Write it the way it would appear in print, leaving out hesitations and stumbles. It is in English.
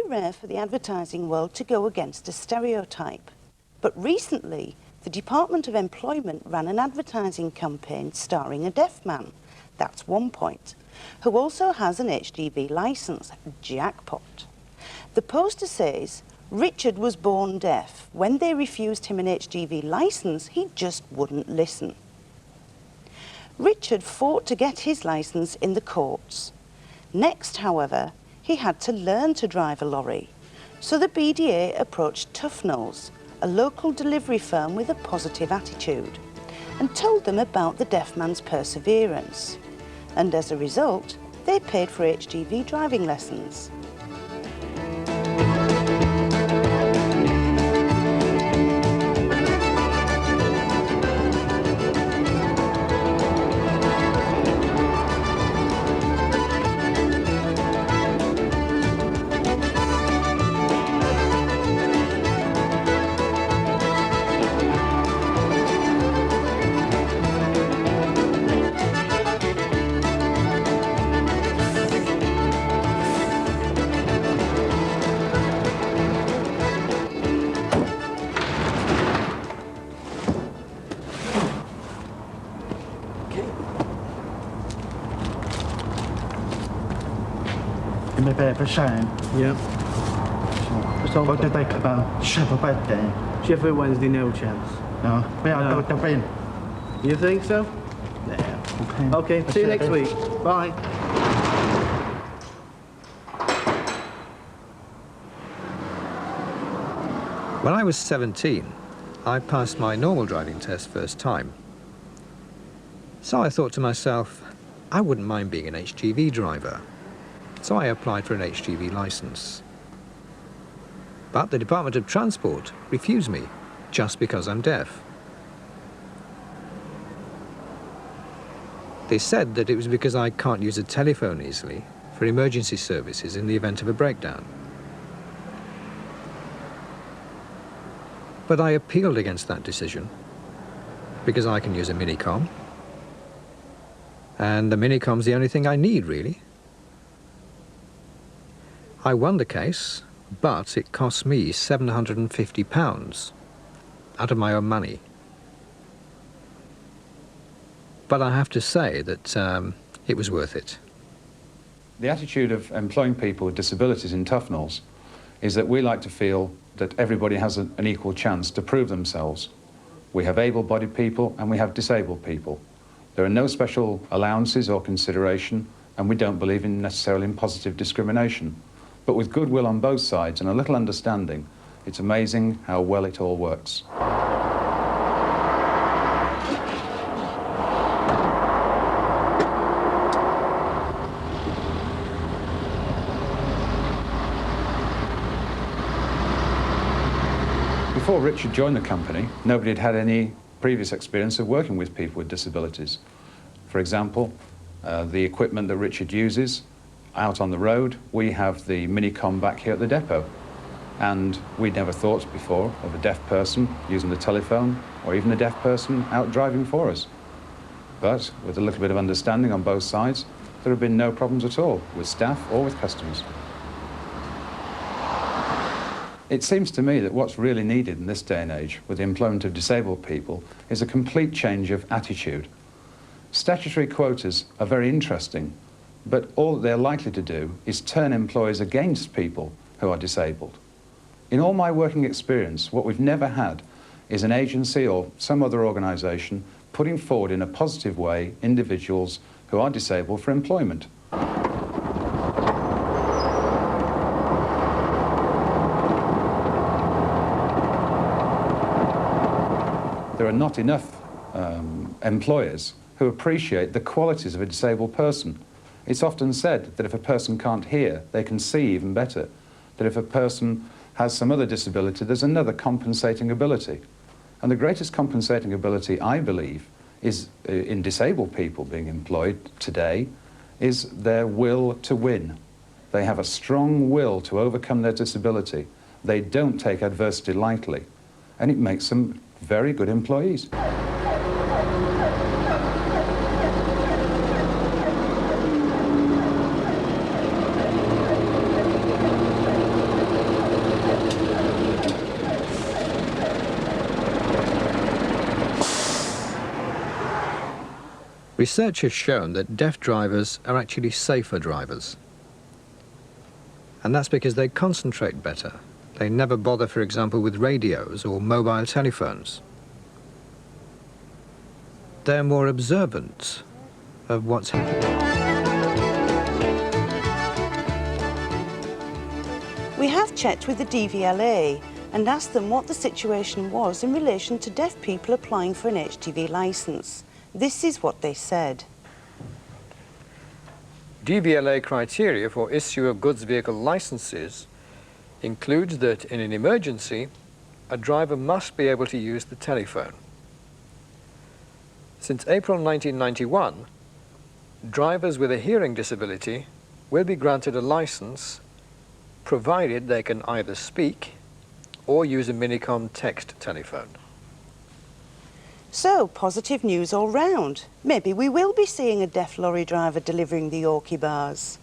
rare for the advertising world to go against a stereotype. But recently, the Department of Employment ran an advertising campaign starring a deaf man, that's 1 point, who also has an HGV licence, jackpot. The poster says, Richard was born deaf. When they refused him an HGV licence, he just wouldn't listen. Richard fought to get his licence in the courts. Next, however, he had to learn to drive a lorry. So the BDA approached Tufnells, a local delivery firm with a positive attitude, and told them about the deaf man's perseverance. And as a result, they paid for HGV driving lessons. Yeah. What did they come about? Sheffield Wednesday. Sheffield Wednesday, no chance. No. No. Don't win. You think so? Yeah. Okay, see you next week. Bye. When I was 17, I passed my normal driving test first time. So I thought to myself, I wouldn't mind being an HGV driver. So I applied for an HGV licence. But the Department of Transport refused me just because I'm deaf. They said that it was because I can't use a telephone easily for emergency services in the event of a breakdown. But I appealed against that decision because I can use a minicom, and the minicom's the only thing I need, really. I won the case, but it cost me £750 out of my own money. But I have to say that it was worth it. The attitude of employing people with disabilities in Tufnells is that we like to feel that everybody has an equal chance to prove themselves. We have able-bodied people and we have disabled people. There are no special allowances or consideration, and we don't believe in necessarily in positive discrimination. But with goodwill on both sides and a little understanding, it's amazing how well it all works. Before Richard joined the company, nobody had had any previous experience of working with people with disabilities. For example, the equipment that Richard uses out on the road, we have the minicom back here at the depot. And we'd never thought before of a deaf person using the telephone, or even a deaf person out driving for us. But with a little bit of understanding on both sides, there have been no problems at all with staff or with customers. It seems to me that what's really needed in this day and age with the employment of disabled people is a complete change of attitude. Statutory quotas are very interesting, but all that they're likely to do is turn employers against people who are disabled. In all my working experience, what we've never had is an agency or some other organisation putting forward in a positive way individuals who are disabled for employment. There are not enough employers who appreciate the qualities of a disabled person. It's often said that if a person can't hear, they can see even better. That if a person has some other disability, there's another compensating ability. And the greatest compensating ability, I believe, is in disabled people being employed today, is their will to win. They have a strong will to overcome their disability. They don't take adversity lightly, and it makes them very good employees. Research has shown that deaf drivers are actually safer drivers. And that's because they concentrate better. They never bother, for example, with radios or mobile telephones. They're more observant of what's happening. We have checked with the DVLA and asked them what the situation was in relation to deaf people applying for an HGV licence. This is what they said. DVLA criteria for issue of goods vehicle licenses includes that in an emergency, a driver must be able to use the telephone. Since April 1991, drivers with a hearing disability will be granted a licence provided they can either speak or use a Minicom text telephone. So, positive news all round. Maybe we will be seeing a deaf lorry driver delivering the Yorkie bars.